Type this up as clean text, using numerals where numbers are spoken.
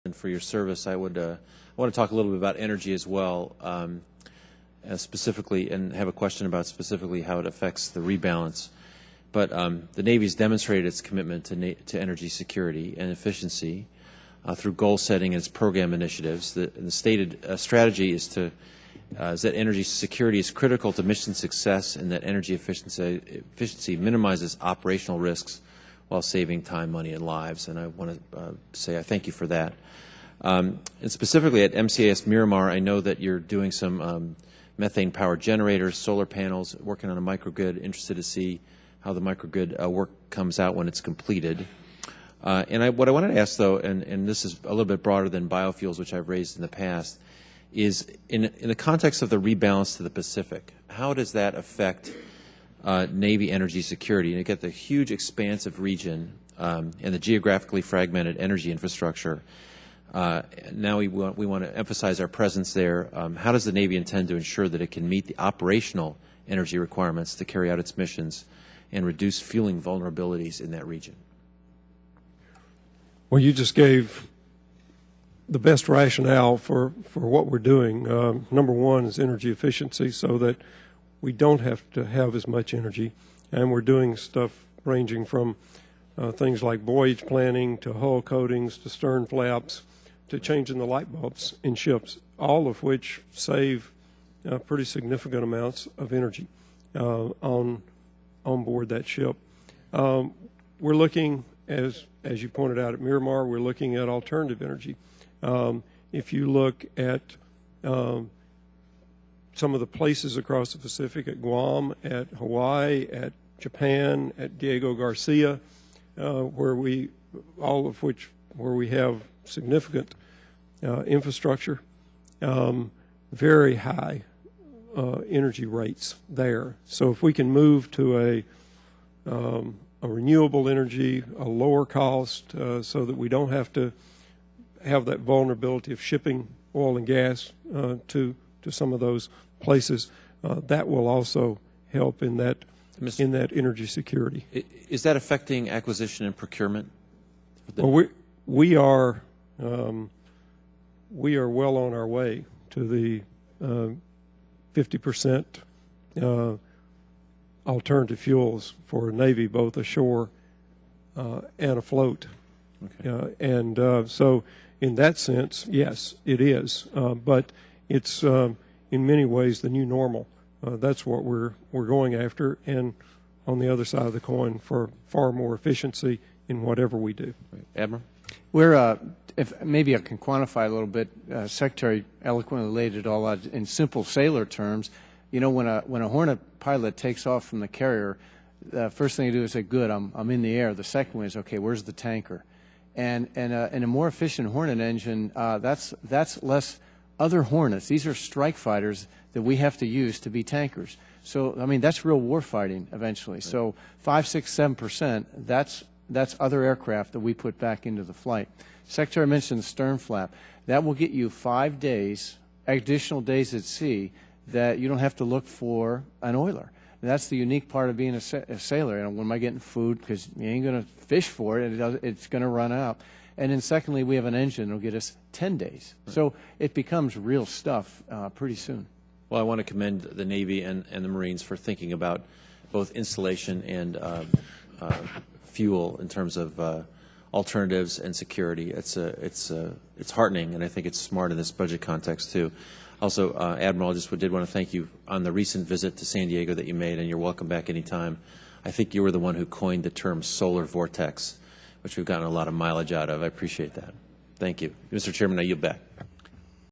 and for your service. I want to talk a little bit about energy as well, specifically, and have a question about specifically how it affects the rebalance. But the Navy has demonstrated its commitment to energy security and efficiency through goal setting and its program initiatives. The stated strategy is that energy security is critical to mission success, and that energy efficiency minimizes operational risks while saving time, money, and lives. And I want to say I thank you for that. And specifically at MCAS Miramar, I know that you're doing some methane power generators, solar panels, working on a microgrid. Interested to see how the microgrid work comes out when it's completed. What I wanted to ask, though, and this is a little bit broader than biofuels, which I've raised in the past, is in the context of the rebalance to the Pacific, how does that affect Navy energy security? And you get the huge expansive region and the geographically fragmented energy infrastructure. Now we want to emphasize our presence there. How does the Navy intend to ensure that it can meet the operational energy requirements to carry out its missions and reduce fueling vulnerabilities in that region? Well, you just gave the best rationale for what we're doing. Number one is energy efficiency, so that we don't have to have as much energy. And we're doing stuff ranging from things like voyage planning to hull coatings to stern flaps to changing the light bulbs in ships, all of which save pretty significant amounts of energy on board that ship. We're looking, as you pointed out at Miramar, we're looking at alternative energy. If you look at some of the places across the Pacific, at Guam, at Hawaii, at Japan, at Diego Garcia, where we have significant infrastructure, very high energy rates there. So if we can move to a renewable energy, a lower cost, so that we don't have to have that vulnerability of shipping oil and gas to some of those places, that will also help in that energy security. Is that affecting acquisition and procurement? Well, we are well on our way to the 50% alternative fuels for Navy, both ashore and afloat. Okay. So in that sense, yes, it is. But it's in many ways the new normal. That's what we're going after, and on the other side of the coin, for far more efficiency in whatever we do. Admiral? We're, if maybe I can quantify a little bit, Secretary eloquently laid it all out in simple sailor terms. You know, when a Hornet pilot takes off from the carrier, the first thing you do is say, good, I'm in the air. The second one is, okay, where's the tanker? And a more efficient Hornet engine, that's less other Hornets. These are strike fighters that we have to use to be tankers. So, I mean, that's real war fighting eventually. Right. So 5, 6, 7%, that's other aircraft that we put back into the flight. Secretary mentioned the stern flap. That will get you 5 days, additional days at sea, that you don't have to look for an oiler. And that's the unique part of being a sailor. You know, when am I getting food? Because you ain't going to fish for it. It's going to run out. And then secondly, we have an engine that will get us 10 days. Right. So it becomes real stuff pretty soon. Well, I want to commend the Navy and the Marines for thinking about both installation and fuel in terms of alternatives and security. It's heartening, and I think it's smart in this budget context too. Also, Admiral, I just did want to thank you on the recent visit to San Diego that you made, and you're welcome back anytime. I think you were the one who coined the term solar vortex, which we've gotten a lot of mileage out of. I appreciate that. Thank you. Mr. Chairman, I yield back.